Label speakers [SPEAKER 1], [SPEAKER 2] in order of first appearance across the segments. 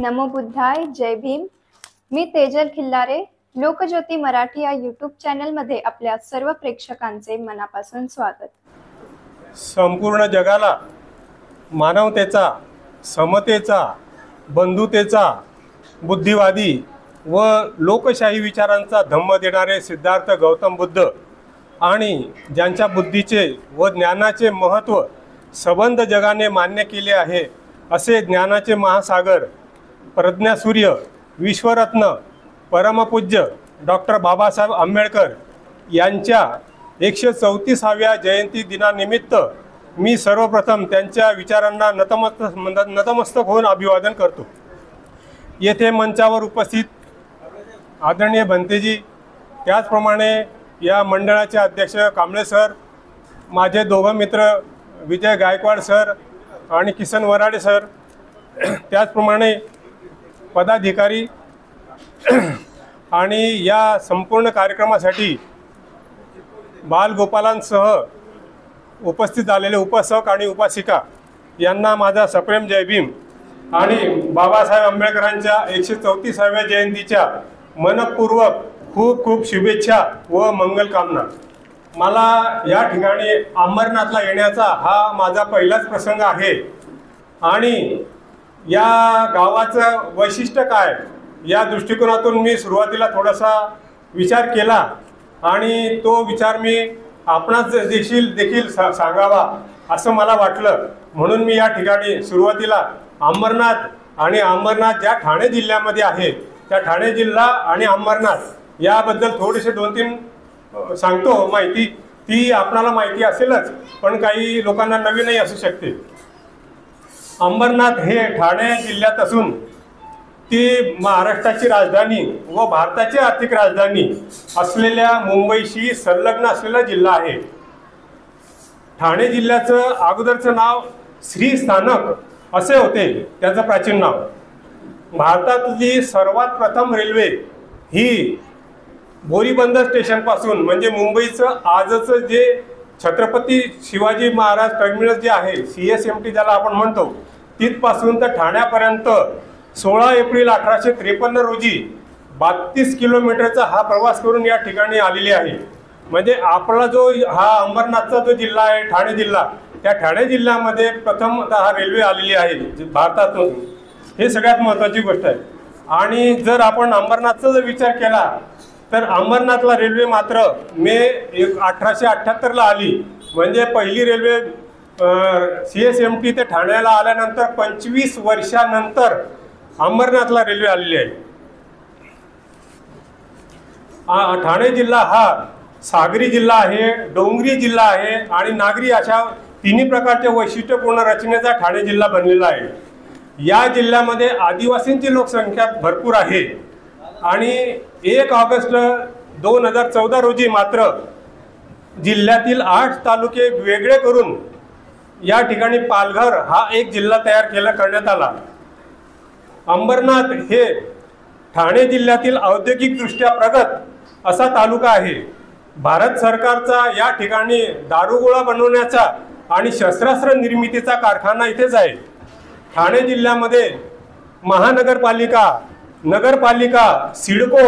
[SPEAKER 1] नमो बुद्धाय, जय भीम. मी तेजल खिल्लारे. लोकज्योती मराठी या यूट्यूब चॅनलमध्ये आपल्या सर्व प्रेक्षकांचे मनापासून स्वागत.
[SPEAKER 2] संपूर्ण जगाला मानवतेचा, समतेचा, बंधुतेचा, बुद्धिवादी व लोकशाही विचारांचा धम्म देणारे सिद्धार्थ गौतम बुद्ध आणि ज्यांच्या बुद्धीचे व ज्ञानाचे महत्त्व सबंध जगाने मान्य केले आहे असे ज्ञानाचे महासागर, प्रज्ञासूर्य, विश्वरत्न, परमपूज्य डॉक्टर बाबासाहेब आंबेडकर यांच्या 134व्या जयंती दिनानिमित्त मी सर्वप्रथम त्यांच्या विचारांना नतमस्तक होऊन अभिवादन करतो. येथे मंचावर उपस्थित आदरणीय भंतेजी, त्याचप्रमाणे या मंडळाचे अध्यक्ष कांबळे सर, माझे दोघं मित्र विजय गायकवाड सर आणि किसन वराडे सर, त्याचप्रमाणे पदाधिकारी आणि या संपूर्ण कार्यक्रमासाठी बालगोपालांसह उपस्थित झालेले उपासक आणि उपासिका यांना माझा सप्रेम जय भीम आणि बाबासाहेब आंबेडकरांच्या 134व्या जयंतीच्या मनपूर्वक खूप खूप शुभेच्छा व मंगलकामना. मला या ठिकाणी अमरनाथला येण्याचा हा माझा पहिलाच प्रसंग आहे आणि या गावाचं वैशिष्ट्य काय या दृष्टिकोनातून मी सुरुवातीला थोडासा विचार केला आणि तो विचार मी आपणास देखील सांगावा असं मला वाटलं. म्हणून मी या ठिकाणी सुरुवातीला अमरनाथ आणि अमरनाथ ज्या ठाणे जिल्ह्यामध्ये आहे त्या ठाणे जिल्हा आणि अमरनाथ याबद्दल थोडेसे 2-3 सांगतो माहिती. ती आपणाला माहिती असेलच पण काही लोकांना नवीनही असू शकते. अंबरनाथ हे ठाणे जिल्ह्यात असून ती महाराष्ट्राची राजधानी व भारताची आर्थिक राजधानी असलेल्या मुंबईशी संलग्न असलेला जिल्हा आहे. ठाणे जिल्ह्याचं अगोदरचं नाव श्रीस्थानक असे होते, त्याचं प्राचीन नाव. भारतातली सर्वात प्रथम रेल्वे ही बोरीबंदर स्टेशनपासून म्हणजे मुंबईचं आजचं जे छत्रपती शिवाजी महाराज टर्मिनस जे आहे CSMT ज्याला आपण म्हणतो तिथपासून तर ठाण्यापर्यंत 16 एप्रिल 1853 रोजी 32 किलोमीटरचा हा प्रवास करून या ठिकाणी आलेली आहे. म्हणजे आपला जो हा अंबरनाथचा जो जिल्हा आहे ठाणे जिल्हा, त्या ठाणे जिल्ह्यामध्ये प्रथमतः हा रेल्वे आलेली आहे भारतातून. हे सगळ्यात महत्त्वाची गोष्ट आहे. आणि जर आपण अंबरनाथचा जर विचार केला तर अंबरनाथला रेल्वे मात्र मे 1878ला आली. म्हणजे पहिली रेल्वे CSMT ते ठाण्याला आल्यानंतर 25 वर्षानंतर अंबरनाथला रेल्वे आलेली आहे. ठाणे जिल्हा हा सागरी जिल्हा आहे, डोंगरी जिल्हा आहे आणि नागरी अशा तिन्ही प्रकारच्या वैशिष्ट्यपूर्ण रचनेचा ठाणे जिल्हा बनलेला आहे. या जिल्ह्यामध्ये आदिवासींची लोकसंख्या भरपूर आहे आणि 1 ऑगस्ट 2014 रोजी मात्र जिल्ह्यातील 8 तालुके वेगळे करून या ठिकाणी पालघर हा एक जिल्हा करण्यात आला. अंबरनाथ हे ठाणे जिल्ह्यातील औद्योगिकदृष्ट्या प्रगत असा तालुका आहे. भारत सरकारचा या ठिकाणी दारुगोळा बनवण्याचा आणि शस्त्रास्त्र निर्मितीचा कारखाना इथेच आहे. ठाणे जिल्ह्यामध्ये महानगरपालिका, नगरपालिका, सिडको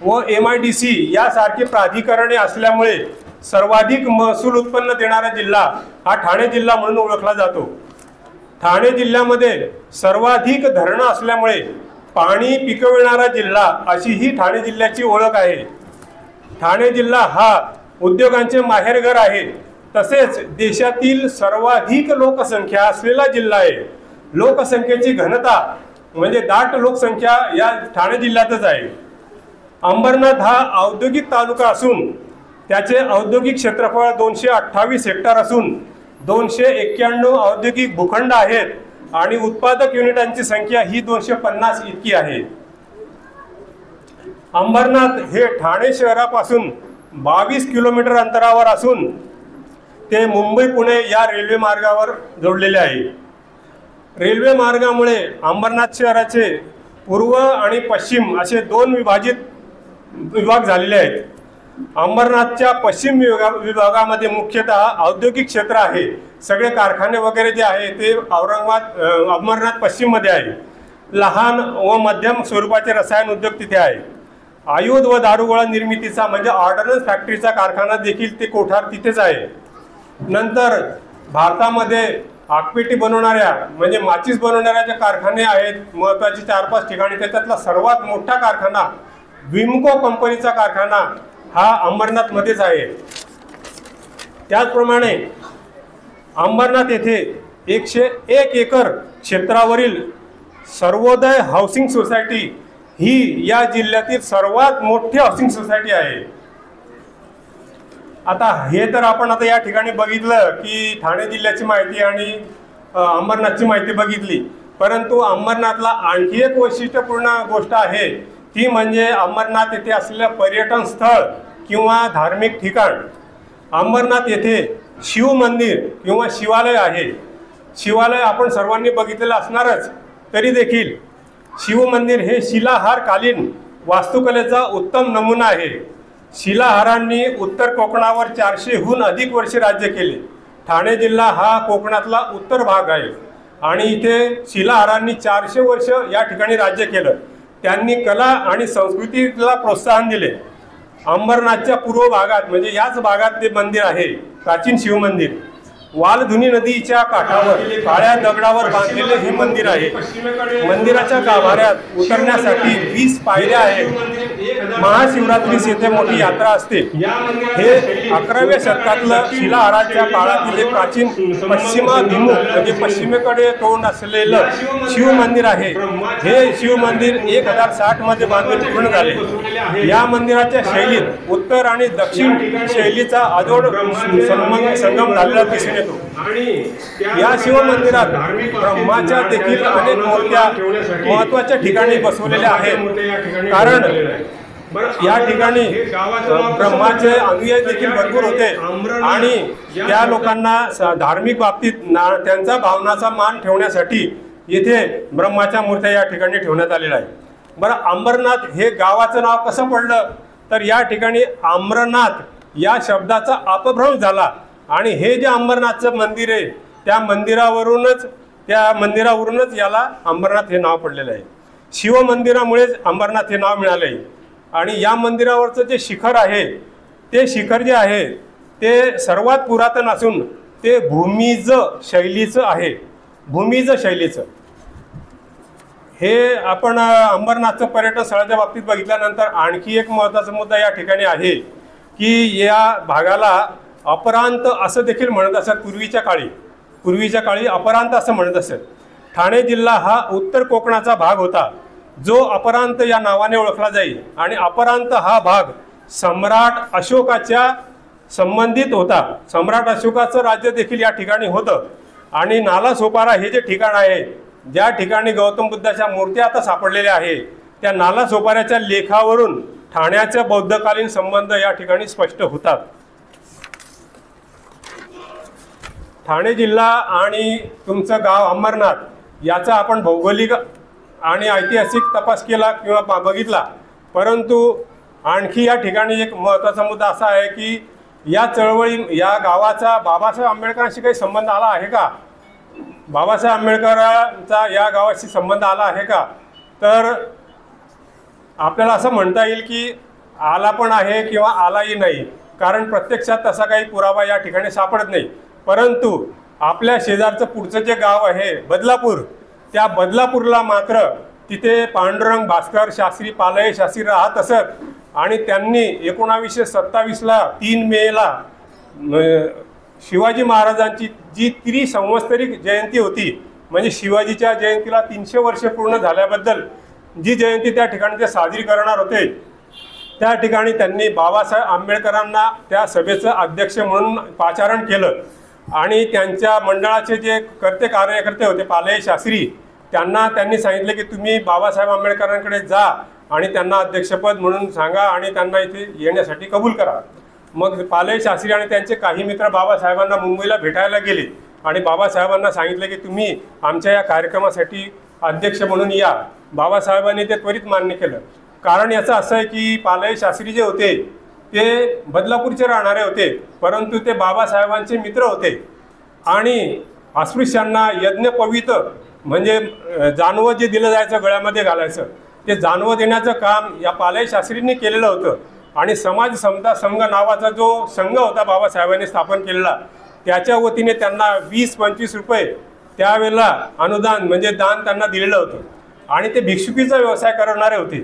[SPEAKER 2] व MIDC यासारखी प्राधिकरणे असल्यामुळे सर्वाधिक महसूल उत्पन्न देणारा जिल्हा हा ठाणे जिल्हा म्हणून ओळखला जातो. ठाणे जिल्ह्यामध्ये सर्वाधिक धरणं असल्यामुळे पाणी पिकविणारा जिल्हा अशी ही ठाणे जिल्ह्याची ओळख आहे. ठाणे जिल्हा हा उद्योगांचे माहेरघर आहे. तसेच देशातील सर्वाधिक लोकसंख्या असलेला जिल्हा आहे. लोकसंख्येची घनता म्हणजे दाट लोकसंख्या या ठाणे जिल्ह्यातच आहे. अंबरनाथ हा औद्योगिक तालुका असून त्याचे औद्योगिक क्षेत्रफळ 228 हेक्टर असून 291 औद्योगिक भूखंड आहेत आणि उत्पादक युनिटांची संख्या ही 250 इतकी आहे. अंबरनाथ हे ठाणे शहरापासून 22 किलोमीटर अंतरावर असून ते मुंबई पुणे या रेल्वे मार्गावर जोडलेले आहे. रेल्वे मार्गामुळे अंबरनाथ शहराचे पूर्व आणि पश्चिम असे 2 विभाग झालेले आहेत. अंबरनाथच्या पश्चिम विभागामध्ये मुख्यतः औद्योगिक क्षेत्र आहे. सगळे कारखाने वगैरे जे आहे ते अंबरनाथ पश्चिममध्ये आहे. लहान व मध्यम स्वरूपाचे रसायन उद्योग तिथे आहे. आयुध व दारुगोळा निर्मितीचा म्हणजे ऑर्डनन्स फॅक्टरीचा कारखाना देखील ते कोठार तिथेच आहे. नंतर भारतामध्ये आगपेटी बनवणाऱ्या म्हणजे माचीस बनवणाऱ्या जे कारखाने आहेत महत्त्वाचे 4-5 ठिकाणी, त्याच्यातला सर्वात मोठा कारखाना विमको कंपनीचा कारखाना हा अंबरनाथमध्येच आहे. त्याचप्रमाणे अंबरनाथ येथे 101 एकर क्षेत्रावरील सर्वोदय हाऊसिंग सोसायटी ही या जिल्ह्यातील सर्वात मोठी हाऊसिंग सोसायटी आहे. आता हे तर आपण आता या ठिकाणी बघितलं की ठाणे जिल्ह्याची माहिती आणि अंबरनाथची माहिती बघितली, परंतु अंबरनाथला आणखी एक वैशिष्ट्यपूर्ण गोष्ट आहे ती म्हणजे अंबरनाथ येथे असलेलं पर्यटन स्थळ किंवा धार्मिक ठिकाण. अंबरनाथ येथे शिव मंदिर किंवा शिवालय आहे. शिवालय आपण सर्वांनी बघितलेलं असणारच, तरी देखील शिव मंदिर हे शिलाहारकालीन वास्तुकलेचा उत्तम नमुना आहे. शिलाहारांनी उत्तर कोकणावर 400हून अधिक वर्षे राज्य केले. ठाणे जिल्हा हा कोकणातला उत्तर भाग आहे आणि इथे शिलाहारांनी 400 वर्ष या ठिकाणी राज्य केलं. त्यांनी कला आणि संस्कृतीला प्रोत्साहन दिले. अंबरनाथच्या पूर्व भागात म्हणजे याच भागात ते मंदिर आहे, प्राचीन शिव मंदिर. वालधुनी नदीच्या काठावर काळ्या दगडावर बांधलेले हे मंदिर आहे. मंदिराच्या गाभाऱ्यात उतरण्यासाठी 20 पायऱ्या आहेत. महाशिवरात्रीस येथे मोठी यात्रा असते. हे 11व्या शतकातलं शिलाहाराच्या काळातील एक प्राचीन पश्चिमाभिमुख म्हणजे पश्चिमेकडे तोंड असलेलं शिव मंदिर आहे. हे शिव मंदिर 1060 मध्ये बांधून पूर्ण झाले. या मंदिराच्या शैलीत उत्तर आणि दक्षिण शैलीचा अजोड संगम झालेला दिसून येतो. या शिव मंदिरात ब्रह्माच्या देखील अनेक मूर्त्या महत्वाच्या ठिकाणी बसवलेल्या आहेत, कारण या ठिकाणी ब्रह्माचे अनुयायी देखील भरपूर होते आणि त्या लोकांना धार्मिक बाबतीत त्यांचा भावनाचा मान ठेवण्यासाठी येथे ब्रह्माच्या मूर्त्या या ठिकाणी ठेवण्यात आलेल्या आहे. बरं, अंबरनाथ हे गावाचं नाव कसं पडलं तर या ठिकाणी आम्रनाथ या शब्दाचा अपभ्रंश झाला आणि हे जे अंबरनाथचं मंदिर आहे त्या मंदिरावरूनच याला अंबरनाथ हे नाव पडलेलं आहे. शिव मंदिरामुळेच अंबरनाथ हे नाव मिळालं आहे. आणि या मंदिरावरचं जे शिखर आहे ते शिखर जे आहे ते सर्वात पुरातन असून ते भूमिज शैलीचं आहे. भूमिज शैलीचं हे आपण अंबरनाथचं पर्यटन स्थळाच्या बाबतीत बघितल्यानंतर आणखी एक महत्त्वाचा मुद्दा या ठिकाणी आहे की या भागाला अपरांत असं देखील म्हणत असत. पूर्वीच्या काळी अपरांत असं म्हणत असत. ठाणे जिल्हा हा उत्तर कोकणाचा भाग होता जो अपरांत या नावाने ओळखला जाईल आणि अपरांत हा भाग सम्राट अशोकाच्या संबंधित होता. सम्राट अशोकाचं राज्य देखील या ठिकाणी होतं आणि नालासोपारा हे जे ठिकाण आहे ज्या ठिकाणी गौतम बुद्धाच्या मूर्त्या आता सापडलेल्या आहे त्या नालासोपाऱ्याच्या लेखावरून ठाण्याचे बौद्धकालीन संबंध या ठिकाणी स्पष्ट होतात. ठाणे जिल्हा आणि तुमचं गाव अंबरनाथ याचा आपण भौगोलिक आणि ऐतिहासिक तपास केला किंवा बघितला, परंतु आणखी या ठिकाणी एक महत्त्वाचा मुद्दा असा आहे की या गावाचा बाबासाहेब आंबेडकरांशी काही संबंध आला आहे का? बाबासाहेब आंबेडकरांचा या गावाशी संबंध आला आहे का? तर आपल्याला असं म्हणता येईल की आला पण आहे किंवा आलाही नाही, कारण प्रत्यक्षात तसा काही पुरावा या ठिकाणी सापडत नाही. परंतु आपल्या शेजारचं पुढचं जे गाव आहे बदलापूर, त्या बदलापूरला मात्र तिथे पांडुरंग भास्कर शास्त्री पालय शास्त्री राहत असत आणि त्यांनी 1927ला 3 मेला शिवाजी महाराजांची जी त्रिसंवत्सरिक जयंती होती म्हणजे शिवाजीच्या जयंतीला 300 वर्ष पूर्ण झाल्याबद्दल जी जयंती त्या ठिकाणी ते साजरी करणार होते त्या ठिकाणी त्यांनी बाबासाहेब आंबेडकरांना त्या सभेचं अध्यक्ष म्हणून पाचारण केलं आणि त्यांच्या मंडळाचे जे कार्यकर्ते होते पालय शास्त्री त्यांना त्यांनी सांगितले की तुम्ही बाबासाहेब आंबेडकरांकडे जा आणि त्यांना अध्यक्षपद म्हणून सांगा आणि त्यांना इथे येण्यासाठी कबूल करा. मग पालय शास्त्री आणि त्यांचे काही मित्र बाबासाहेबांना मुंबईला भेटायला गेले आणि बाबासाहेबांना सांगितले की तुम्ही आमच्या या कार्यक्रमासाठी अध्यक्ष म्हणून या. बाबासाहेबांनी ते त्वरित मान्य केलं. कारण याचं असं आहे की पालय शास्त्री जे होते ते बदलापूरचे राहणारे होते, परंतु ते बाबासाहेबांचे मित्र होते आणि अस्पृश्यांना यज्ञपवीत म्हणजे जानवं जे दिलं जायचं गळ्यामध्ये घालायचं, ते जानवं देण्याचं काम या पालय शास्त्रींनी केलेलं होतं. आणि समाज समता संघ नावाचा जो संघ होता बाबासाहेबांनी स्थापन केलेला, त्याच्या वतीने त्यांना 20-25 रुपये त्यावेळेला अनुदान म्हणजे दान त्यांना दिलेलं होतं. आणि ते भिक्षुकीचा व्यवसाय करणारे होते.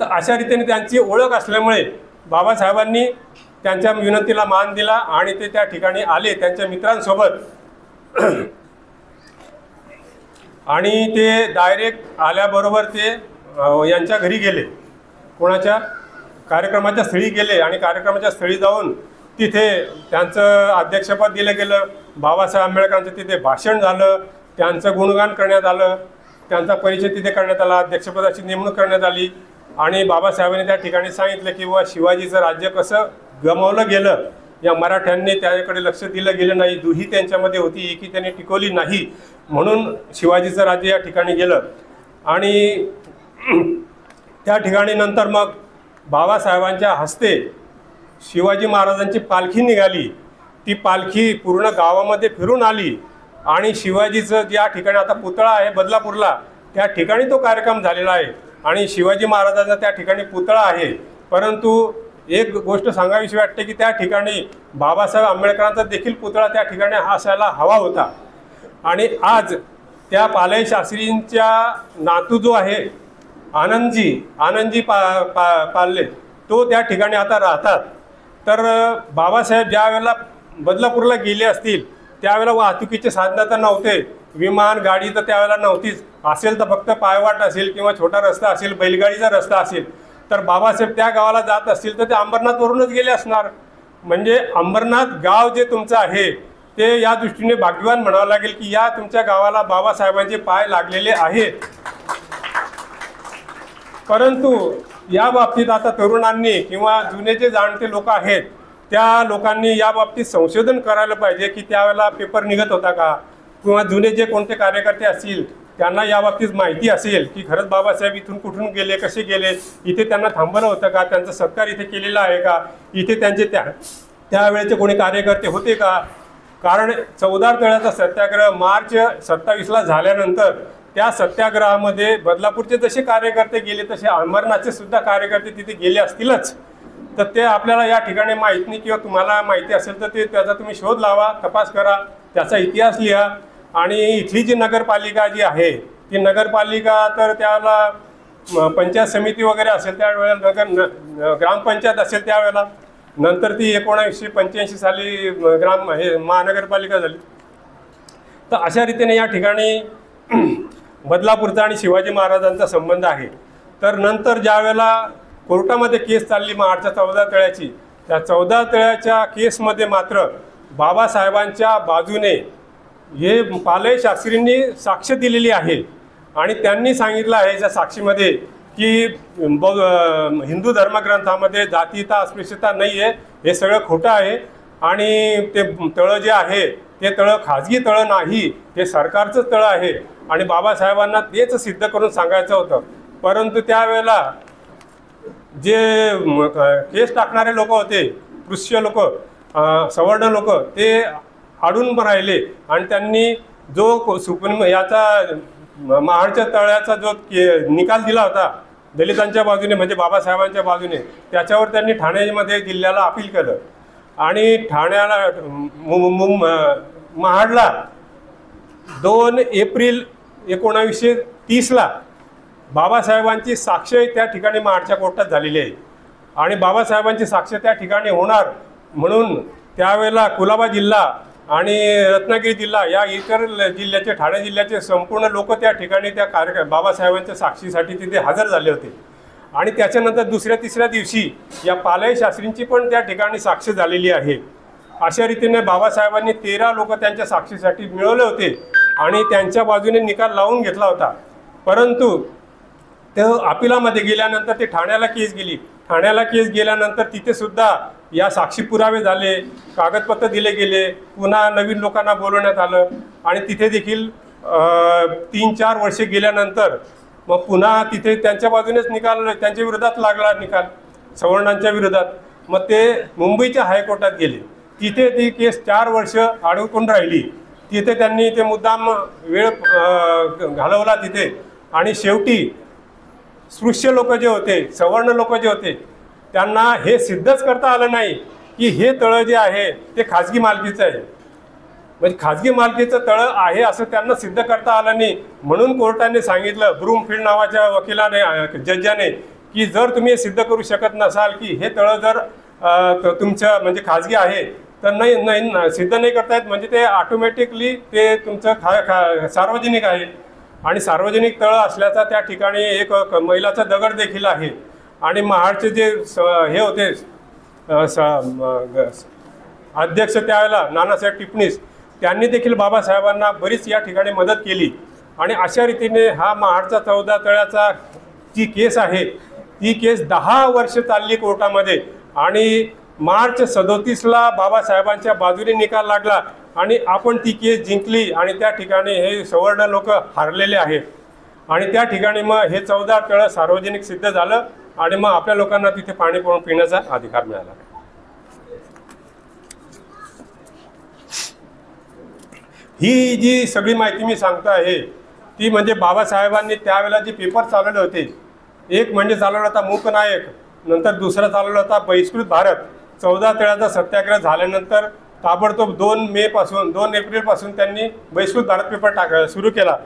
[SPEAKER 2] तर अशा रीतीने त्यांची ओळख असल्यामुळे बाबासाहेबांनी त्यांच्या विनंतीला मान दिला आणि ते त्या ठिकाणी आले त्यांच्या मित्रांसोबत. आणि ते डायरेक्ट आल्याबरोबर ते यांच्या घरी गेले, कोणाच्या कार्यक्रमाच्या स्थळी गेले. आणि कार्यक्रमाच्या स्थळी जाऊन तिथे त्यांचं अध्यक्षपद दिलं गेलं. बाबासाहेब आंबेडकरांचं तिथे भाषण झालं, त्यांचं गुणगान करण्यात आलं, त्यांचा परिचय तिथे करण्यात आला, अध्यक्षपदाची नेमणूक करण्यात आली. आणि बाबासाहेबांनी त्या ठिकाणी सांगितलं की बाबा शिवाजीचं राज्य कसं गमावलं गेलं, या मराठ्यांनी त्याकडे लक्ष दिलं गेलं नाही, दुही त्यांच्यामध्ये होती, एकी त्यांनी टिकवली नाही, म्हणून शिवाजीचं राज्य या ठिकाणी गेलं. आणि त्या ठिकाणी नंतर मग बाबासाहेबांच्या हस्ते शिवाजी महाराजांची पालखी निघाली. ती पालखी पूर्ण गावामध्ये फिरून आली. आणि शिवाजीचं ज्या ठिकाणी आता पुतळा आहे बदलापूरला, त्या ठिकाणी तो कार्यक्रम झालेला आहे. आणि शिवाजी महाराजांचा त्या ठिकाणी पुतळा आहे. परंतु एक गोष्ट सांगावीशी वाटते की त्या ठिकाणी बाबासाहेब आंबेडकरांचा देखील पुतळा त्या ठिकाणी असायला हवा होता. आणि आज त्या पालय शास्त्रींच्या नातू जो आहे आनंदजी पाल्ले, तो त्या ठिकाणी आता राहतात. तर बाबासाहेब ज्या वेळेला बदलापूरला गेले असतील त्यावेळेला वाहतुकीचे साधनं तर नव्हते, विमान गाडी तर त्यावेळेला नव्हतीच, असेल तर फक्त पायवाट असेल किंवा छोटा रस्ता असेल, बैलगाडीचा रस्ता असेल. तर बाबासाहेब त्या गावाला जात असतील तर ते अंबरनाथवरूनच गेले असणार. म्हणजे अंबरनाथ गाव जे तुमचं आहे ते या दृष्टीने भाग्यवान म्हणावं लागेल की या तुमच्या गावाला बाबासाहेबांचे पाय लागलेले आहेत. परंतु या बाबतीत आता तरुणांनी किंवा जुने जे जाणते लोक आहेत त्या लोकांनी या बाबतीत संशोधन करायला पाहिजे की त्यावेळेला पेपर निघत होता का, किंवा जुने जे कोणते कार्यकर्ते असतील त्यांना या बाबतीत माहिती असेल की खरंच बाबासाहेब इथून कुठून गेले, कसे गेले, इथे त्यांना थांबवलं होतं का, त्यांचा सत्कार इथे केलेला आहे का, इथे त्यांचे त्यावेळेचे कोणी कार्यकर्ते होते का. कारण 14 तळ्याचा सत्याग्रह मार्च 27ला झाल्यानंतर त्या सत्याग्रहामध्ये बदलापूरचे जसे कार्यकर्ते गेले तसे अंबरनाथचे सुद्धा कार्यकर्ते तिथे गेले असतीलच. तर ते आपल्याला या ठिकाणी माहीत नाही, किंवा तुम्हाला माहिती असेल तर ते त्याचा तुम्ही शोध लावा, तपास करा, त्याचा इतिहास लिहा. आणि इथली जी नगरपालिका जी आहे ती नगरपालिका तर त्याला पंचायत समिती वगैरे असेल त्यावेळेला, ग्रामपंचायत असेल त्यावेळेला, नंतर ती 1985 साली महानगरपालिका झाली. तर अशा रीतीने या ठिकाणी बदलापूरचा आणि शिवाजी महाराजांचा संबंध आहे. तर नंतर ज्या वेळेला कोर्टामध्ये केस चालली मार्चच्या 14 तळ्याची, त्या 14 तळ्याच्या केसमध्ये मात्र बाबासाहेबांच्या बाजूने हे पालय शास्त्रींनी साक्ष दिलेली आहे. आणि त्यांनी सांगितलं आहे त्या साक्षीमध्ये की हिंदू धर्मग्रंथामध्ये जातीयता अस्पृश्यता नाही आहे, हे सगळं खोटं आहे. आणि ते तळं जे आहे ते तळं खाजगी तळं नाही, ते सरकारचं तळं आहे. आणि बाबासाहेबांना तेच सिद्ध करून सांगायचं होतं. परंतु त्यावेळेला जे केस टाकणारे लोक होते, स्पृश्य लोक, सवर्ण लोक, ते अडून राहिले. आणि त्यांनी जो सुप्रीम याचा महाडच्या तळ्याचा जो निकाल दिला होता दलितांच्या बाजूने म्हणजे बाबासाहेबांच्या बाजूने, त्याच्यावर त्यांनी ठाण्यामध्ये जिल्ह्याला अपील केलं. आणि ठाण्याला महाडला 2 एप्रिल 1930ला बाबासाहेबांची साक्ष त्या ठिकाणी महाडच्या कोर्टात झालेली आहे. आणि बाबासाहेबांची साक्ष त्या ठिकाणी होणार म्हणून त्यावेळेला कुलाबा जिल्हा आणि रत्नागिरी जिल्हा या इतर जिल्ह्याचे, ठाणे जिल्ह्याचे संपूर्ण लोक त्या ठिकाणी त्या बाबासाहेबांच्या साक्षीसाठी तिथे हजर झाले होते. आणि त्याच्यानंतर दुसऱ्या तिसऱ्या दिवशी या पालय शास्त्रींची पण त्या ठिकाणी साक्ष झालेली आहे. अशा रीतीने बाबासाहेबांनी 13 लोक त्यांच्या साक्षीसाठी मिळवले होते आणि त्यांच्या बाजूने निकाल लावून घेतला होता. परंतु ते अपिलामध्ये गेल्यानंतर ते ठाण्याला केस गेली. ठाण्याला केस गेल्यानंतर तिथे सुद्धा या साक्षी पुरावे झाले, कागदपत्र दिले गेले, पुन्हा नवीन लोकांना बोलवण्यात आलं. आणि तिथे देखील 3-4 वर्षे गेल्यानंतर मग पुन्हा तिथे त्यांच्या बाजूनेच निकाल, त्यांच्या विरोधात लागला निकाल, सवर्णांच्या विरोधात. मग ते मुंबईच्या हायकोर्टात गेले. तिथे ती केस 4 वर्ष अडकून राहिली. तिथे त्यांनी ते मुद्दाम वेळ घालवला तिथे आणि शेवटी स्पृश्य लोक जे होते, सवर्ण लोक जे होते, त्यांना हे सिद्धच करता आलं नाही की हे तळं जे आहे ते खाजगी मालकीचं आहे. म्हणजे खाजगी मालकीचं तळं आहे असं त्यांना सिद्ध करता आलं नाही. म्हणून कोर्टाने सांगितलं, ब्रूमफील्ड नावाच्या वकिलाने, जजाने, की जर तुम्ही हे सिद्ध करू शकत नसाल की हे तळं जर तुमचं म्हणजे खाजगी आहे तर नाही सिद्ध नाही करतायत, म्हणजे ते ऑटोमॅटिकली ते तुमचं सार्वजनिक आहे. आणि सार्वजनिक तळं असल्याचा त्या ठिकाणी एक मैलाचा दगड देखील आहे. आणि महाडचे जे हे होते अध्यक्ष त्यावेळेला नानासाहेब टिपणीस, त्यांनी देखील बाबासाहेबांना बरीच या ठिकाणी मदत केली. आणि अशा रीतीने हा महाडचा 14 तळ्याचा जी केस आहे ती केस 10 वर्ष चालली कोर्टामध्ये. आणि मार्च 37ला बाबासाहेबांच्या बाजूने निकाल लागला आणि आपण ती केस जिंकली. आणि त्या ठिकाणी हे सवर्ण लोक हारलेले आहेत. आणि त्या ठिकाणी मग हे 14 तळं सार्वजनिक सिद्ध झालं आणि मग आपल्या लोकांना तिथे पाणी पिण्याचा अधिकार मिळाला. ही जी सगळी माहिती मी सांगतो आहे ती म्हणजे बाबासाहेबांनी त्यावेळेला जे पेपर चालवले होते, एक म्हणजे चालवला होता मूकनायक, नंतर दुसरा चालवला होता बहिष्कृत भारत. 14 तळ्याचा सत्याग्रह झाल्यानंतर ताबडतोब 2 एप्रिलपासून त्यांनी बहिष्कृत भारत पेपर सुरू केला.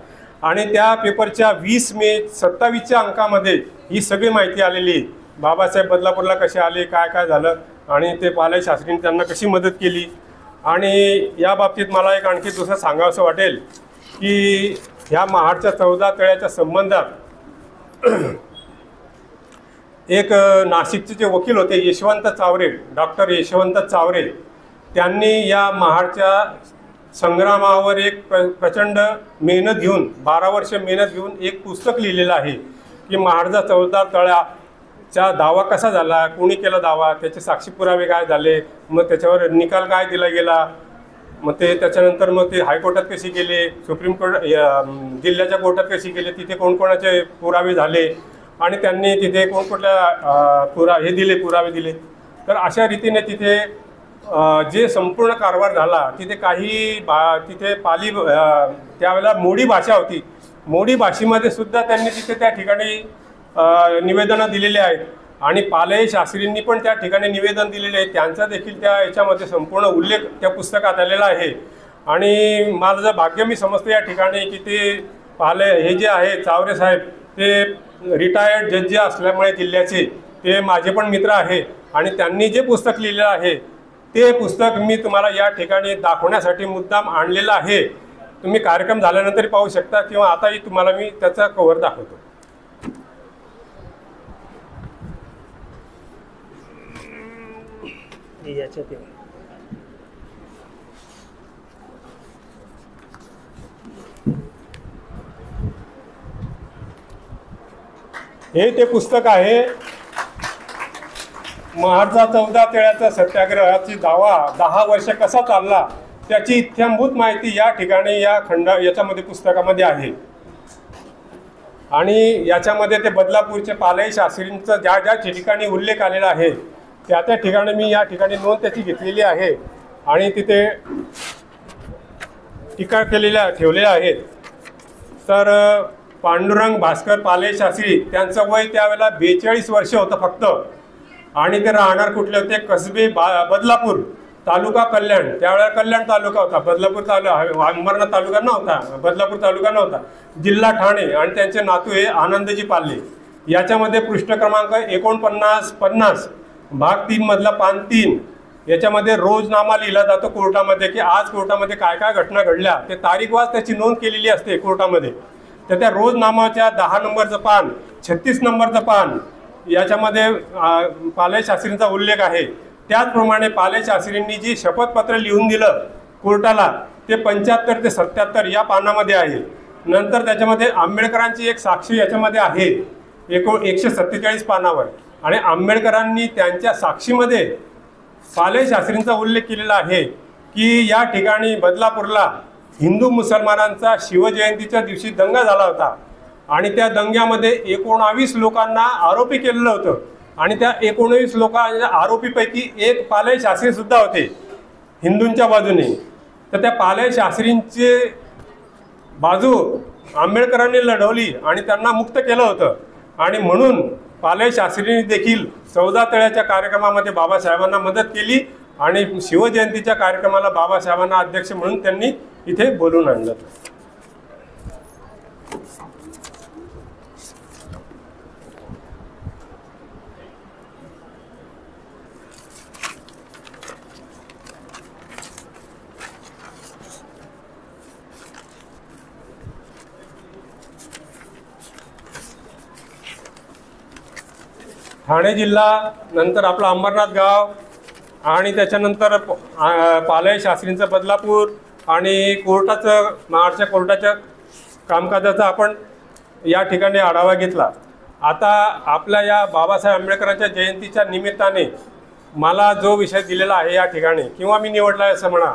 [SPEAKER 2] आणि त्या पेपरच्या 20 मे 27च्या अंकामध्ये ही सगळी माहिती आलेली आहे. बाबासाहेब बदलापूरला कसे आले, काय काय झालं, आणि ते पालय शास्त्रींनी त्यांना कशी मदत केली. आणि या बाबतीत मला एक आणखी दुसरं सांगावंसं वाटेल की ह्या महाडच्या 14 तळ्याच्या संबंधात एक नाशिकचे जे वकील होते यशवंत चावरे, डॉक्टर यशवंत चावरे, त्यांनी या महाडच्या संग्रामावर एक प्रचंड मेहनत घेऊन 12 वर्ष मेहनत घेऊन एक पुस्तक लिहिलेलं आहे की महाडचा 14 तळ्याचा दावा कसा झाला, कोणी केला दावा, त्याचे साक्षी पुरावे काय झाले, मग त्याच्यावर निकाल काय दिला गेला, मग ते त्याच्यानंतर मग ते हायकोर्टात कशी गेले, सुप्रीम कोर्ट जिल्ह्याच्या कोर्टात कशी गेले, तिथे कोणकोणाचे पुरावे झाले आणि त्यांनी तिथे कोणकोणत्या पुरावे दिले. तर अशा रीतीने तिथे जे संपूर्ण कारभार झाला तिथे तिथे पाली त्यावेळेला मोडी भाषा होती. मोडी भाषेमध्ये सुद्धा त्यांनी तिथे त्या ठिकाणी निवेदनं दिलेली आहेत. आणि पालय शास्त्रींनी पण त्या ठिकाणी निवेदन दिलेले आहे. त्यांचा देखील त्या याच्यामध्ये संपूर्ण उल्लेख त्या पुस्तकात आलेला आहे. आणि माझं जर भाग्य मी समजतो या ठिकाणी की ते पालय हे जे आहे चावरे साहेब ते रिटायर्ड जज असल्यामुळे जिल्ह्याचे ते माझे पण मित्र आहे. आणि त्यांनी जे पुस्तक लिहिलेलं आहे ते पुस्तक मी तुम्हाला या ठिकाणी दाखवण्यासाठी मुद्दाम आणलेलं आहे. तुम्ही कार्यक्रम झाल्यानंतर पाहू शकता किंवा आताही तुम्हाला मी त्याचा कव्हर दाखवतो. हे ते पुस्तक आहे महाडचा 14 तळ्याचा सत्याग्रहाची दावा 10 वर्ष कसा चालला त्याची इत्थंभूत माहिती या ठिकाणी याच्यामध्ये पुस्तकामध्ये आहे. आणि याच्यामध्ये ते बदलापूरचे पालय शास्त्रींचा ज्या ज्या ठिकाणी उल्लेख आलेला आहे त्या त्या ठिकाणी मी या ठिकाणी नोंद त्याची घेतलेली आहे आणि तिथे टीका ठेवलेल्या आहेत. तर पांडुरंग भास्कर पालय शास्त्री त्यांचं वय त्यावेळेला 42 वर्ष होतं फक्त. आणि ते राहणार कुठले होते, कसबे बदलापूर, तालुका कल्याण, त्यावेळेला कल्याण तालुका होता, बदलापूर तालुका, अंबरनाथ तालुका नव्हता, बदलापूर तालुका नव्हता, जिल्हा ठाणे. आणि त्यांचे नातू हे आनंदजी पाले. याच्यामध्ये पृष्ठ क्रमांक 49-50 भाग 3 मधला पान 3 याच्यामध्ये रोजनामा लिहिला जातो कोर्टामध्ये की आज कोर्टामध्ये काय काय घटना घडल्या, ते तारीखवार त्याची नोंद केलेली असते कोर्टामध्ये. तर त्या रोजनामाच्या 10 नंबरचं पान, 36 नंबरचं पान याच्यामध्ये पालय शास्त्रींचा उल्लेख आहे. त्याचप्रमाणे पालय शास्त्रींनी जी शपथपत्र लिहून दिलं कोर्टाला ते 75 ते 77 या पानामध्ये आहे. नंतर त्याच्यामध्ये आंबेडकरांची एक साक्षी याच्यामध्ये आहे 147 पानावर. आणि आंबेडकरांनी त्यांच्या साक्षीमध्ये पालय शास्त्रींचा उल्लेख केलेला आहे की या ठिकाणी बदलापूरला हिंदू मुसलमानांचा शिवजयंतीच्या दिवशी दंगा झाला होता आणि त्या दंग्यामध्ये 19 लोकांना आरोपी केलेलं होतं. आणि त्या 19 आरोपीपैकी एक पालय शास्त्री सुद्धा होते हिंदूंच्या बाजूने. तर त्या पालय शास्त्रींची बाजू आंबेडकरांनी लढवली आणि त्यांना मुक्त केलं होतं. आणि म्हणून पालय शास्त्रींनी देखील 14 तळ्याच्या कार्यक्रमामध्ये बाबासाहेबांना मदत केली आणि शिवजयंतीच्या कार्यक्रमाला बाबासाहेबांना अध्यक्ष म्हणून त्यांनी इथे बोलून आणलं. ठाणे जिल्हा, नंतर आपलं अंबरनाथ गाव आणि त्याच्यानंतर पालय शास्त्रींचं बदलापूर आणि कोर्टाचं, महाडच्या कोर्टाच्या कामकाजाचा आपण या ठिकाणी आढावा घेतला. आता आपल्या या बाबासाहेब आंबेडकरांच्या जयंतीच्या निमित्ताने मला जो विषय दिलेला आहे या ठिकाणी, किंवा मी निवडला आहे असं म्हणा,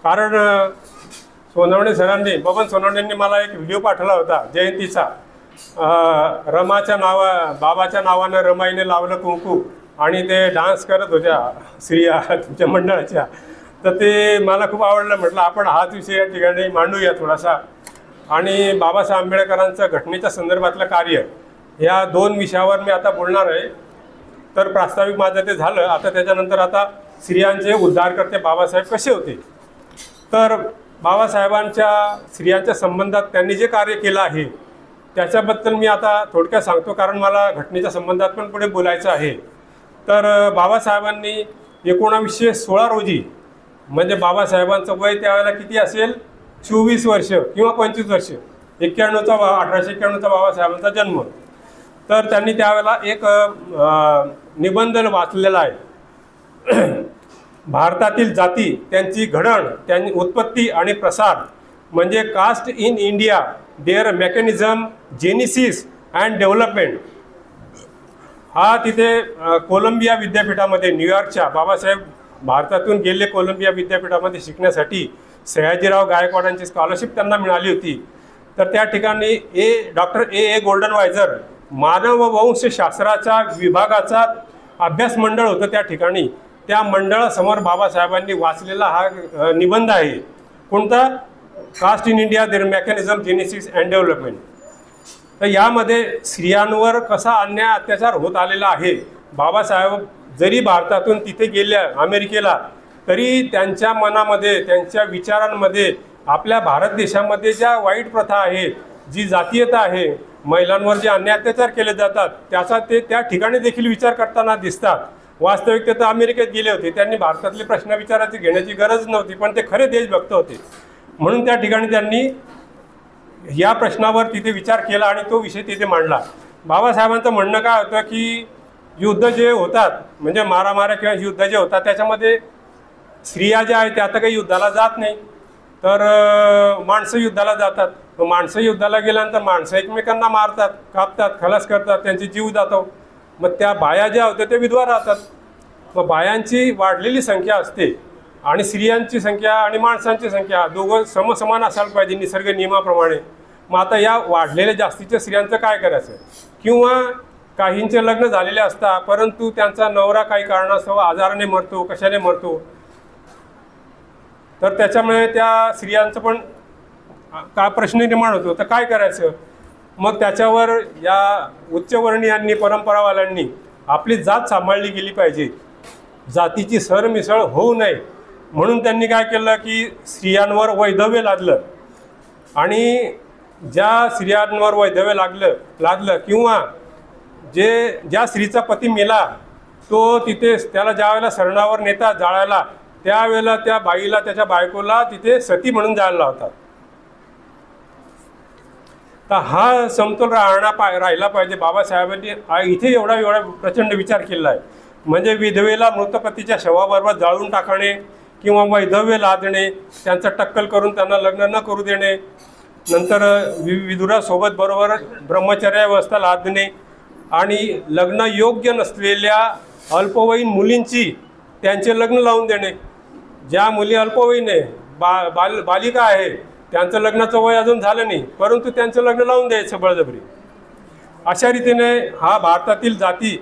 [SPEAKER 2] कारण सोनवणे सरांनी, बबन सोनवणेंनी मला एक व्हिडिओ पाठवला होता जयंतीचा. बाबाच्या नावानं रमाईने लावलं कुंकू आणि ते डान्स करत होत्या स्त्रिया तुमच्या मंडळाच्या. तर ते मला खूप आवडलं. म्हटलं आपण हाच विषय या ठिकाणी मांडूया थोडासा. आणि बाबासाहेब आंबेडकरांचं घटनेच्या संदर्भातलं कार्य, या 2 विषयावर मी आता बोलणार आहे. तर प्रास्ताविक माझं ते झालं. आता त्याच्यानंतर आता स्त्रियांचे उद्धारकर्ते बाबासाहेब कसे होते, तर बाबासाहेबांच्या स्त्रियांच्या संबंधात त्यांनी जे कार्य केलं आहे त्याच्याबद्दल मी आता थोडक्यात सांगतो, कारण मला घटनेच्या संबंधात पण पुढे बोलायचं आहे. तर बाबासाहेबांनी 1916 रोजी, म्हणजे बाबासाहेबांचं वय त्यावेळेला किती असेल, 24 वर्ष किंवा 25 वर्ष, 1891चा बाबासाहेबांचा जन्म. तर त्यांनी त्यावेळेला एक निबंध वाचलेला आहे, भारतातील जाती, त्यांची घडण, त्यांची उत्पत्ती आणि प्रसार, म्हणजे caste in India, their mechanism, genesis and development. हा तिथे कोलंबिया विद्यापीठामध्ये, न्यूयॉर्कच्या, बाबासाहेब भारतातून गेले कोलंबिया विद्यापीठामध्ये शिकण्यासाठी. सयाजीराव गायकवाडांची स्कॉलरशिप त्यांना मिळाली होती. तर त्या ठिकाणी डॉक्टर ए गोल्डनवायझर मानववंशशास्त्राच्या विभागाचा अभ्यास मंडळ होतं त्या ठिकाणी. त्या मंडळासमोर बाबासाहेबांनी वाचलेला हा निबंध आहे. कोणता? Caste in India, their mechanism, genesis and development. तर यामध्ये स्त्रियांवर कसा अन्याय अत्याचार होत आलेला आहे. बाबासाहेब जरी भारतातून तिथे गेल्या अमेरिकेला, तरी त्यांच्या मनामध्ये, त्यांच्या विचारांमध्ये, आपल्या भारत देशामध्ये ज्या वाईट प्रथा आहेत, जी जातीयता आहे, महिलांवर जे अन्याय अत्याचार केले जातात, त्याचा ते त्या ठिकाणी देखील विचार करताना दिसतात. वास्तविक ते तर अमेरिकेत गेले होते, त्यांनी भारतातले प्रश्न विचाराची घेण्याची गरज नव्हती, पण ते खरे देशभक्त होते. म्हणून त्या ठिकाणी त्यांनी या प्रश्नावर तिथे विचार केला आणि तो विषय तिथे मांडला. बाबासाहेबांचं म्हणणं काय होतं की युद्ध जे होतात, म्हणजे मारामाऱ्या किंवा युद्ध जे होतात, त्याच्यामध्ये स्त्रिया ज्या आहेत त्या आता काही युद्धाला जात नाही, तर माणसं युद्धाला जातात. माणसं युद्धाला गेल्यानंतर माणसं एकमेकांना मारतात, कापतात, खलास करतात, त्यांचे जीव जातो. मग त्या बाया ज्या होत्या त्या विधवा राहतात. मग बायांची वाढलेली संख्या असते आणि स्त्रियांची संख्या आणि माणसांची संख्या दोघं समसमान असायला पाहिजे निसर्ग नियमाप्रमाणे. मग आता या वाढलेल्या जास्तीच्या स्त्रियांचं काय करायचं? किंवा काहींचे लग्न झालेले असतात, परंतु त्यांचा नवरा काही कारणास्तव आजाराने मरतो, कशाने मरतो, तर त्याच्यामुळे त्या स्त्रियांचं पण का प्रश्न निर्माण होतो. तर काय करायचं? मग त्याच्यावर या उच्चवर्णीयांनी, परंपरावाल्यांनी आपली जात सांभाळली गेली पाहिजे, जातीची सरमिसळ होऊ नये म्हणून त्यांनी काय केलं की स्त्रियांवर वैधव्य लादलं. आणि ज्या स्त्रियांवर वैधव्य लादलं किंवा ज्या स्त्रीचा पती मेला, तो तिथे त्याला ज्या वेळेला सरणावर नेतात जाळायला, त्यावेळेला त्या बाईला, त्याच्या बायकोला तिथे सती म्हणून जायला होता. तर हा समतोल राहिला पाहिजे. बाबासाहेबांनी इथे एवढा प्रचंड विचार केला आहे. म्हणजे विधवेला मृतपतीच्या शवाबरोबर जाळून टाकणे किंवा वैधव्य लादणे, त्यांचं टक्कल करून त्यांना लग्न न करू देणे, नंतर विधुरासोबत बरोबर ब्रह्मचर्यावस्था लादणे आणि लग्न योग्य नसलेल्या अल्पवयीन मुलींची त्यांचे लग्न लावून देणे. ज्या मुली अल्पवयीन आहे, बालिका आहे, त्यांचं लग्नाचं वय अजून झालं नाही, परंतु त्यांचं लग्न लावून द्यायचं बळजबरी. अशा रीतीने हा भारतातील जाती,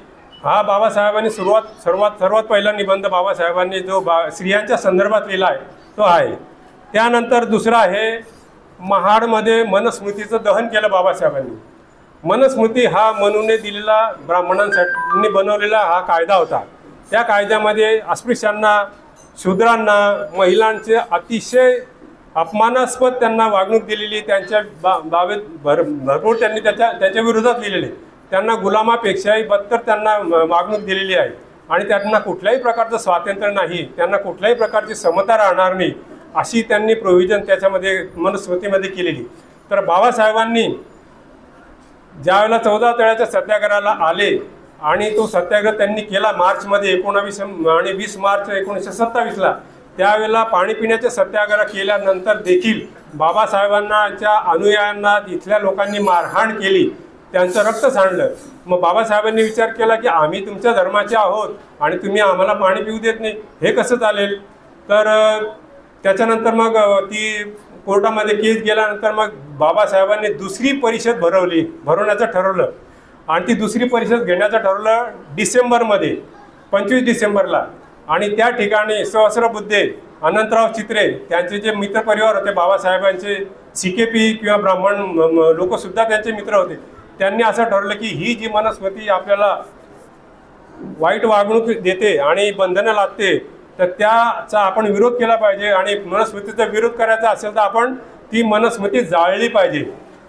[SPEAKER 2] हा बाबासाहेबांनी सर्वात पहिला निबंध बाबासाहेबांनी जो स्त्रियांच्या संदर्भात लिहिला आहे तो आहे. त्यानंतर दुसरं आहे, महाडमध्ये मनुस्मृतीचं दहन केलं बाबासाहेबांनी. मनुस्मृती हा मनूने दिलेला, ब्राह्मणांसाठी बनवलेला हा कायदा होता. त्या कायद्यामध्ये अस्पृश्यांना, शूद्रांना, महिलांचे अतिशय अपमानास्पद त्यांना वागणूक दिलेली, त्यांच्या बाबत भरपूर त्यांनी त्याच्या विरोधात लिहिलेले. त्यांना गुलामापेक्षाही बदतर त्यांना वागणूक दिलेली आहे आणि त्यांना कुठल्याही प्रकारचं स्वातंत्र्य नाही, त्यांना कुठल्याही प्रकारची समता राहणार नाही, अशी त्यांनी प्रोव्हिजन त्याच्यामध्ये मनुस्मृतीमध्ये केलेली. तर बाबासाहेबांनी ज्यावेळेला 14 तळ्याच्या सत्याग्रहाला आले आणि तो सत्याग्रह त्यांनी केला मार्चमध्ये 19 आणि 20 मार्च 1927ला, त्यावेळेला पाणी पिण्याचे सत्याग्रह केल्यानंतर देखील बाबासाहेबांच्या अनुयायांना इथल्या लोकांनी मारहाण केली, त्यांचं रक्त सांडलं. मग बाबासाहेबांनी विचार केला की आम्ही तुमच्या धर्माचे आहोत आणि तुम्ही आम्हाला पाणी पिऊ देत नाही, हे कसं चालेल. तर त्याच्यानंतर मग ती कोर्टामध्ये केस गेल्यानंतर मग बाबासाहेबांनी दुसरी परिषद भरवण्याचं ठरवलं आणि ती दुसरी परिषद घेण्याचं ठरवलं डिसेंबरमध्ये, 25 डिसेंबरला. आणि त्या ठिकाणी सहस्रबुद्धे, अनंतराव चित्रे, त्यांचे जे मित्रपरिवार होते बाबासाहेबांचे, CKP किंवा ब्राह्मण लोकसुद्धा त्यांचे मित्र होते, त्यांनी असं ठरवलं की ही जी मनुस्मृती आपल्याला वाईट वागणूक देते आणि बंधनं लादते, तर त्याचा आपण विरोध केला पाहिजे आणि मनुस्मृतीचा विरोध करायचा असेल तर आपण ती मनुस्मृती जाळली पाहिजे.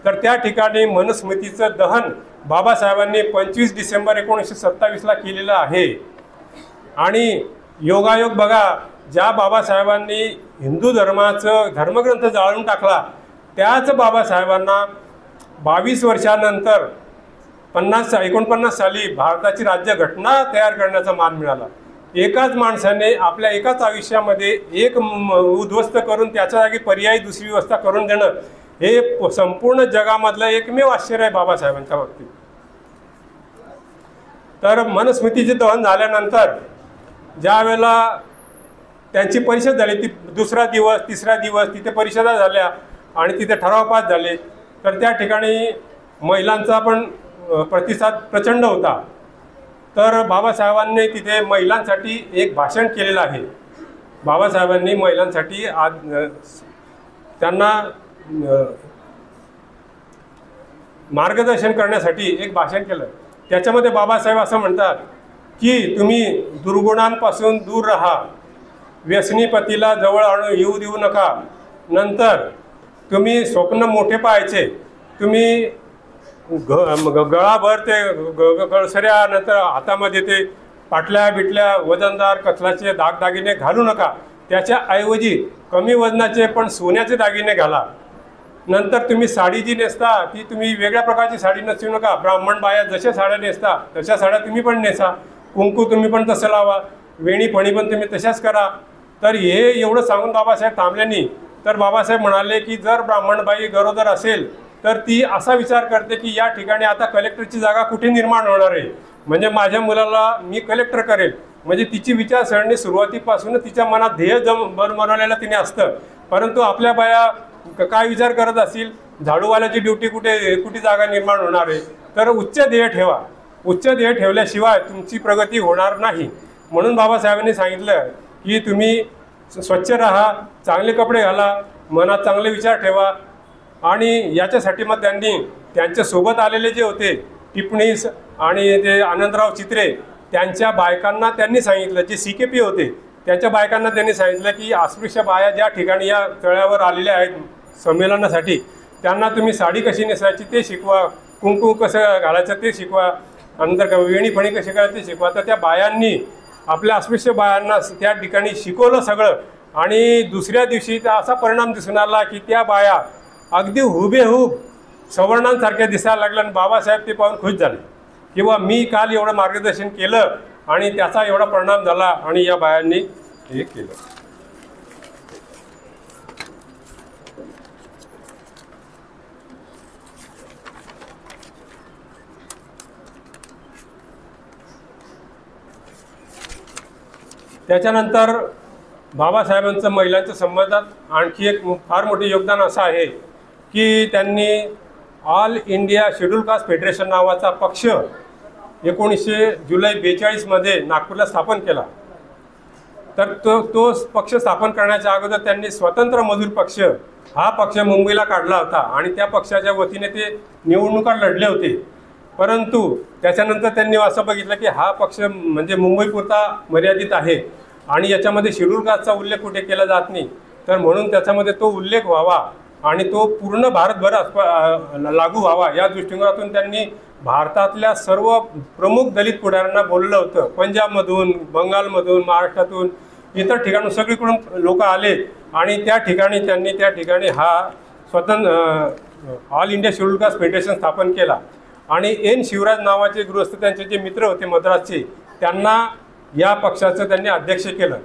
[SPEAKER 2] तर त्या ठिकाणी मनुस्मृतीचं दहन बाबासाहेबांनी 25 डिसेंबर 1927ला केलेलं आहे. आणि योगायोग बघा, ज्या बाबासाहेबांनी हिंदू धर्माचं धर्मग्रंथ जाळून टाकला, त्याच बाबासाहेबांना 22 वर्षानंतर 49 साली भारताची राज्यघटना तयार करण्याचा मान मिळाला. एकाच माणसाने आपल्या एकाच आयुष्यामध्ये एक उद्ध्वस्त करून त्याच्या जागी पर्यायी दुसरी व्यवस्था करून देणं, हे संपूर्ण जगामधलं एकमेव आश्चर्य आहे बाबासाहेबांच्या बाबतीत. तर मनुस्मृतीचे दहन झाल्यानंतर ज्या वेळेला त्यांची परिषद झाली, ती दुसरा दिवस, तिसरा दिवस तिथे परिषदा झाल्या आणि तिथे ठराव पास झाले. तर त्या ठिकाणी महिलांचा पण प्रतिसाद प्रचंड होता. तर बाबासाहेबांनी तिथे महिलांसाठी एक भाषण केलेलं आहे. बाबासाहेबांनी महिलांसाठी त्यांना मार्गदर्शन करण्यासाठी एक भाषण केलं. त्याच्यामध्ये बाबासाहेब असं म्हणतात की तुम्ही दुर्गुणांपासून दूर राहा, व्यसनी पतीला जवळ येऊ देऊ नका, नंतर तुम्ही स्वप्न मोठे पाहायचे, तुम्ही गळाभर ते गळसऱ्या, नंतर हातामध्ये ते पाटल्या बिटल्या वजनदार कथलाचे दागदागिने घालू नका, त्याच्याऐवजी कमी वजनाचे पण सोन्याचे दागिने घाला. नंतर तुम्ही साडी जी नेसता ती तुम्ही वेगळ्या प्रकारची साडी नेसू नका, ब्राह्मण बाया जशा साड्या नेसता तशा साड्या तुम्ही पण नेसा, कुंकू तुम्ही पण तसं लावा, वेणी फणी पण तुम्ही तशाच करा. तर हे एवढं सांगून बाबासाहेब थांबल्यानी तर बाबासाहेब म्हणाले की जर ब्राह्मणबाई गरोदर असेल तर ती असा विचार करते की या ठिकाणी आता कलेक्टरची जागा कुठे निर्माण होणार आहे, म्हणजे माझ्या मुलाला मी कलेक्टर करेल. म्हणजे तिची विचारसरणी सुरुवातीपासूनच तिच्या मनात ध्येय बनवलेलं तिने असतं. परंतु आपल्या बाया काय विचार करत असतील, झाडूवाल्याची ड्युटी कुठे जागा निर्माण होणार आहे. तर उच्च ध्येय ठेवा, उच्च ध्येय ठेवल्याशिवाय तुमची प्रगती होणार नाही. म्हणून बाबासाहेबांनी सांगितलं की तुम्ही स्वच्छ राहा, चांगले कपडे घाला, मनात चांगले विचार ठेवा. आणि याच्यासाठी मग त्यांनी त्यांच्यासोबत आलेले जे होते टिपणीस आणि ते आनंदराव चित्रे, त्यांच्या बायकांना त्यांनी सांगितलं, जे CKP होते त्यांच्या बायकांना त्यांनी सांगितलं की अस्पृश्य बाया ज्या ठिकाणी या तळ्यावर आलेल्या आहेत संमेलनासाठी, त्यांना तुम्ही साडी कशी नेसायची ते शिकवा, कुंकू कसं घालायचं ते शिकवा, नंतर वेणी फणी कशी करायची ते शिकवा. तर त्या बायांनी आपल्या अस्पृश्य बायांना त्या ठिकाणी शिकवलं सगळं. आणि दुसऱ्या दिवशी त्या असा परिणाम दिसून आला की त्या बाया अगदी हुबेहूब सवर्णांसारख्या दिसायला लागल्या. आणि बाबासाहेब ते पाहून खुश झाले किंवा मी काल एवढं मार्गदर्शन केलं आणि त्याचा एवढा परिणाम झाला आणि या बायांनी हे केलं. त्याच्यानंतर बाबासाहेबांचं महिलांच्या संबंधात आणखी एक फार मोठे योगदान असं आहे की त्यांनी all India schedule caste federation नावाचा पक्ष 19 जुलै 42 मध्ये नागपूरला स्थापन केला. तर तो पक्ष स्थापन करण्याच्या अगोदर त्यांनी स्वतंत्र मजूर पक्ष हा पक्ष मुंबईला काढला होता आणि त्या पक्षाच्या वतीने ते निवडणुका लढले होते. परंतु त्याच्यानंतर त्यांनी असं बघितलं की हा पक्ष म्हणजे मुंबईपुरता मर्यादित आहे आणि याच्यामध्ये शेड्यूल कास्टचा उल्लेख कुठे केला जात नाही, तर म्हणून त्याच्यामध्ये तो उल्लेख व्हावा आणि तो पूर्ण भारतभर लागू व्हावा या दृष्टिकोनातून त्यांनी भारतातल्या सर्व प्रमुख दलित पुढाऱ्यांना बोललं होतं. पंजाबमधून, बंगालमधून, महाराष्ट्रातून, इतर ठिकाणून सगळीकडून लोक आले आणि त्या ठिकाणी हा स्वतंत्र all India schedule caste federation स्थापन केला. आणि एन शिवराज नावाचे गृहस्थ त्यांचे जे मित्र होते मद्रासचे, त्यांना या पक्षाचं त्यांनी अध्यक्ष केलं.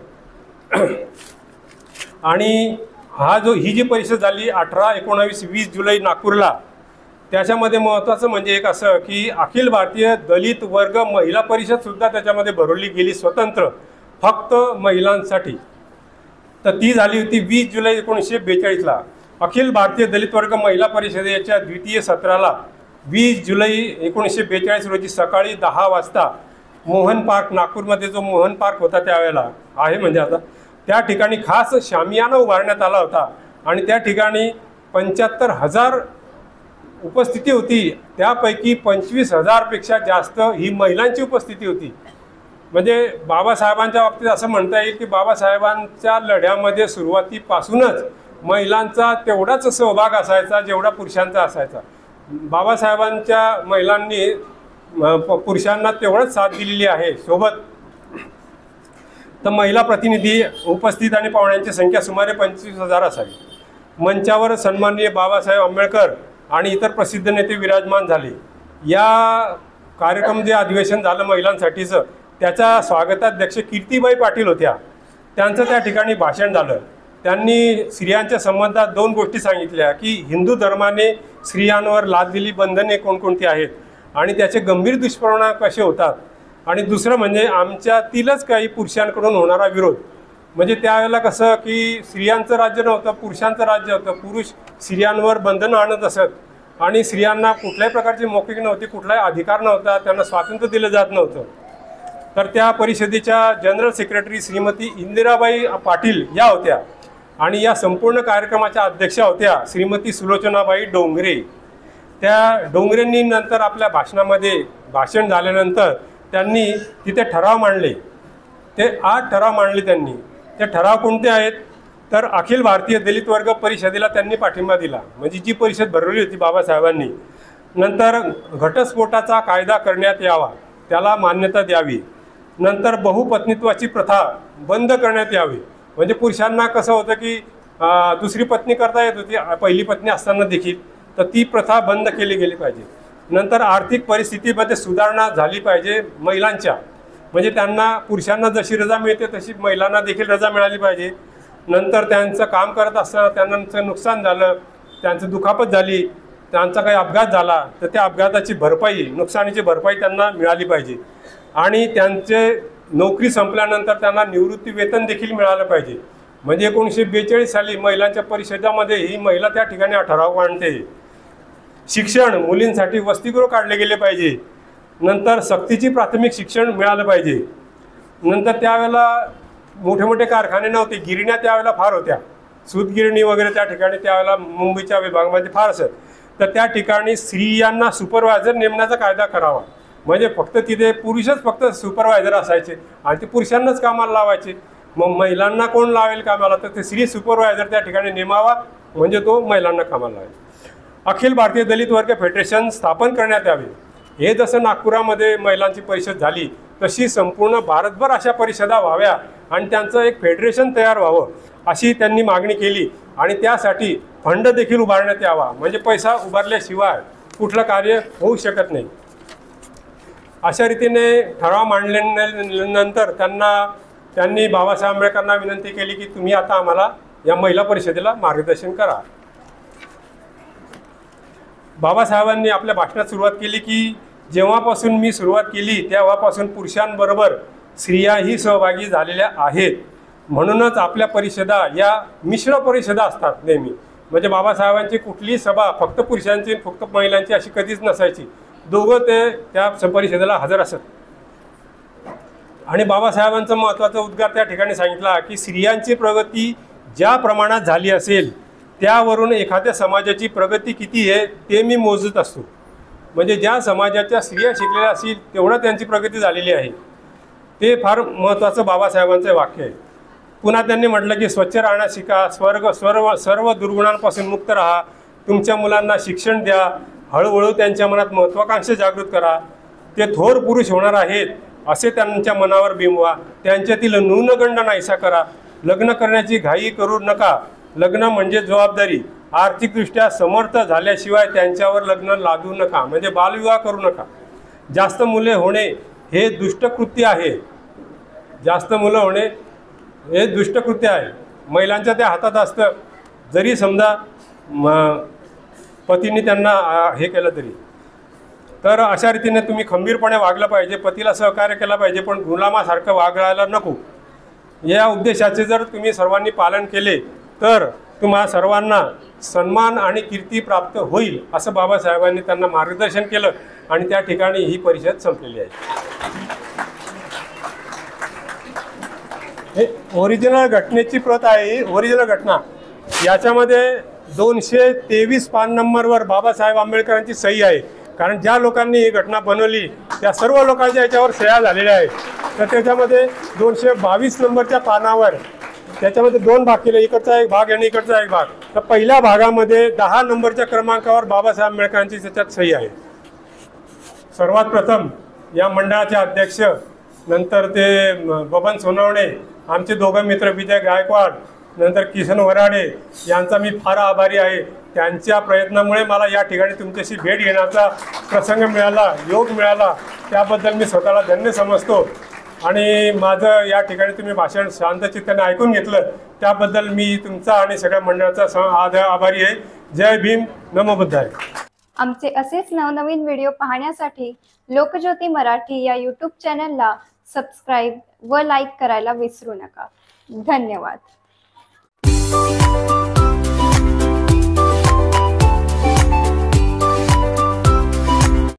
[SPEAKER 2] आणि ही जी परिषद झाली 18, 19, 20 जुलै नागपूरला, त्याच्यामध्ये महत्त्वाचं म्हणजे एक असं की अखिल भारतीय दलित वर्ग महिला परिषदसुद्धा त्याच्यामध्ये भरवली गेली स्वतंत्र, फक्त महिलांसाठी. तर ती झाली होती 20 जुलै 1942ला. अखिल भारतीय दलित वर्ग महिला परिषदेच्या द्वितीय सत्राला 20 जुलै 1942 रोजी सकाळी 10 वाजता मोहन पार्क, नागपूरमध्ये जो मोहन पार्क होता त्यावेळेला आहे म्हणजे आता, त्या ठिकाणी खास शामियाना उभारण्यात आला होता आणि त्या ठिकाणी 75,000 उपस्थिती होती. त्यापैकी 25,000पेक्षा जास्त ही महिलांची उपस्थिती होती. म्हणजे बाबासाहेबांच्या बाबतीत असं म्हणता येईल की बाबासाहेबांच्या लढ्यामध्ये सुरुवातीपासूनच महिलांचा तेवढाच सहभाग असायचा जेवढा पुरुषांचा असायचा. बाबासाहेबांच्या महिलांनी पुरुषांना तेवढंच साथ दिलेली आहे सोबत. तर महिला प्रतिनिधी उपस्थित आणि पाहुण्यांची संख्या सुमारे 25,000 असावी. मंचावर सन्माननीय बाबासाहेब आंबेडकर आणि इतर प्रसिद्ध नेते विराजमान झाले. या कार्यक्रम जे अधिवेशन झालं महिलांसाठीचं, त्याच्या स्वागताध्यक्ष कीर्तिबाई पाटील होत्या. त्यांचं त्या ठिकाणी भाषण झालं. त्यांनी स्त्रियांच्या संबंधात 2 गोष्टी सांगितल्या की हिंदू धर्माने स्त्रियांवर लादलेली बंधने कोणकोणती आहेत आणि त्याचे गंभीर दुष्परिणाम कसे होतात, आणि दुसरं म्हणजे आमच्यातीलच काही पुरुषांकडून होणारा विरोध. म्हणजे त्यावेळेला कसं की स्त्रियांचं राज्य नव्हतं, पुरुषांचं राज्य होतं. पुरुष स्त्रियांवर बंधनं आणत असत आणि स्त्रियांना कुठल्याही प्रकारची मोकळीक नव्हती, कुठलाही अधिकार नव्हता, त्यांना स्वातंत्र्य दिलं जात नव्हतं. तर त्या परिषदेच्या जनरल सेक्रेटरी श्रीमती इंदिराबाई पाटील या होत्या आणि या संपूर्ण कार्यक्रमाच्या अध्यक्षा होत्या श्रीमती सुलोचनाबाई डोंगरे. त्या डोंगरेंनी नंतर आपल्या भाषणामध्ये भाषण झाल्यानंतर त्यांनी तिथे ठराव मांडले. ते 8 ठराव मांडले त्यांनी. ते ठराव कोणते आहेत तर अखिल भारतीय दलित वर्ग परिषदेला त्यांनी पाठिंबा दिला, म्हणजे जी परिषद भरवली होती बाबासाहेबांनी. नंतर घटस्फोटाचा कायदा करण्यात यावा, त्याला मान्यता द्यावी. नंतर बहुपत्नीत्वाची प्रथा बंद करण्यात यावी. म्हणजे पुरुषांना कसं होतं की दुसरी पत्नी करता येत होती पहिली पत्नी असताना देखील, तर ती प्रथा बंद केली गेली पाहिजे. नंतर आर्थिक परिस्थितीमध्ये सुधारणा झाली पाहिजे महिलांच्या, म्हणजे त्यांना पुरुषांना जशी रजा मिळते तशी महिलांना देखील रजा मिळाली पाहिजे. नंतर त्यांचं काम करत असताना त्यांचं नुकसान झालं, त्यांचं दुखापत झाली, त्यांचा काही अपघात झाला तर त्या अपघाताची भरपाई, नुकसानीची भरपाई त्यांना मिळाली पाहिजे. आणि त्यांचे नोकरी संपल्यानंतर त्यांना निवृत्ती वेतन देखील मिळालं पाहिजे. म्हणजे 1942 साली महिलांच्या परिषदेमध्ये ही महिला त्या ठिकाणी ठराव मांडते. शिक्षण, मुलींसाठी वसतिगृह काढले गेले पाहिजे. नंतर सक्तीची प्राथमिक शिक्षण मिळालं पाहिजे. नंतर त्यावेळेला मोठे मोठे कारखाने नव्हते, गिरण्या त्यावेळेला फार होत्या, सूतगिरणी वगैरे त्या ठिकाणी त्यावेळेला मुंबईच्या विभागामध्ये फार असत. तर त्या ठिकाणी स्त्रियांना सुपरवायझर नेमण्याचा कायदा करावा. म्हणजे फक्त तिथे पुरुषच फक्त सुपरवायझर असायचे आणि ते पुरुषांनाच कामाला लावायचे. मग महिलांना कोण लावेल कामाला, तर ते स्त्री सुपरवायझर त्या ठिकाणी नेमावा, म्हणजे तो महिलांना कामाला लावेल. अखिल भारतीय दलित वर्ग फेडरेशन स्थापन करण्यात यावे. हे जसं नागपुरामध्ये महिलांची परिषद झाली तशी संपूर्ण भारतभर अशा परिषदा व्हाव्या आणि त्यांचं एक फेडरेशन तयार व्हावं अशी त्यांनी मागणी केली. आणि त्यासाठी फंड देखील उभारण्यात यावा, म्हणजे पैसा उभारल्याशिवाय कुठलं कार्य होऊ शकत नाही. अशा रीतीने ठराव मांडल्यानंतर त्यांनी बाबासाहेब आंबेडकरांना विनंती केली की तुम्ही आता आम्हाला या महिला परिषदेला मार्गदर्शन करा. बाबासाहेबांनी आपल्या भाषणात सुरुवात केली की जेव्हापासून मी सुरुवात केली तेव्हापासून पुरुषांबरोबर स्त्रियाही सहभागी झालेल्या आहेत. म्हणूनच आपल्या परिषदा या मिश्र परिषदा असतात नेहमी. म्हणजे बाबासाहेबांची कुठलीही सभा फक्त पुरुषांची फक्त महिलांची अशी कधीच नसायची. दोघं ते त्या परिषदेला हजर असत. आणि बाबासाहेबांचा महत्त्वाचा उद्गार त्या ठिकाणी सांगितला की स्त्रियांची प्रगती ज्या प्रमाणात झाली असेल त्यावरून एखाद्या समाजाची प्रगती किती आहे ते मी मोजत असतो. म्हणजे ज्या समाजाच्या स्त्रिया शिकलेल्या असतील तेवढं त्यांची प्रगती झालेली आहे. ते फार महत्त्वाचं बाबासाहेबांचं वाक्य आहे. पुन्हा त्यांनी म्हटलं की स्वच्छ राहणं शिका, सर्व दुर्गुणांपासून मुक्त राहा, तुमच्या मुलांना शिक्षण द्या, हळूहळू त्यांच्या मनात महत्त्वाकांक्षा जागृत करा, ते थोर पुरुष होणार आहेत असे त्यांच्या मनावर बिंबवा, त्यांच्यातील न्यूनगंड नाहीसा करा, लग्न करण्याची घाई करू नका, लग्न म्हणजे जबाबदारी, आर्थिकदृष्ट्या समर्थ झाल्याशिवाय त्यांच्यावर लग्न लादू नका, म्हणजे बालविवाह करू नका, जास्त मुले होणे हे दुष्टकृत्य आहे, जास्त मुलं होणे हे दुष्टकृत्य आहे, महिलांच्या त्या हातात असतं, जरी समजा पतीने त्यांना हे केलं तरी. तर अशा रीतीने तुम्ही खंबीरपणे वागलं पाहिजे, पतीला सहकार्य केलं पाहिजे, पण गुलामासारखं वागायला नको. या उद्देशाचे जर तुम्ही सर्वांनी पालन केले तर तुम्हा सर्वांना सन्मान आणि कीर्ती प्राप्त होईल, असं बाबासाहेबांनी त्यांना मार्गदर्शन केलं आणि त्या ठिकाणी ही परिषद संपलेली आहे. हे ओरिजिनल घटनेची प्रत आहे, ओरिजिनल घटना. याच्यामध्ये 223 पान नंबरवर बाबासाहेब आंबेडकरांची सही आहे. कारण ज्या लोकांनी ही घटना बनवली त्या सर्व लोकांच्या याच्यावर सह्या झालेल्या आहेत. तर त्याच्यामध्ये 222 नंबरच्या पानावर त्याच्यामध्ये 2 भाग केले, इकडचा एक भाग आणि इकडचा एक भाग. तर पहिल्या भागामध्ये 10 नंबरच्या क्रमांकावर बाबासाहेब आंबेडकरांची त्याच्यात सही आहे. सर्वात प्रथम या मंडळाचे अध्यक्ष, नंतर ते बबन सोनवणे, आमचे दोघं मित्र विजय गायकवाड, नंतर किसन वराडे यांचा मी फार आभारी आहे. त्यांच्या प्रयत्नामुळे मला या ठिकाणी तुमच्याशी भेट घेण्याचा प्रसंग मिळाला, योग मिळाला, त्याबद्दल मी स्वतःला धन्य समजतो. आणि माझं या ठिकाणी तुम्ही भाषण शांतचित्ताने ऐकून घेतलं त्याबद्दल मी तुमचा आणि सगळ्या मंडळाचा आभारी आहे. जय भीम, नमो बुद्धाय.
[SPEAKER 1] आमचे असेच नवनवीन व्हिडिओ पाहण्यासाठी लोकज्योती मराठी या यूट्यूब चॅनलला सबस्क्राईब व लाईक करायला विसरू नका. धन्यवाद.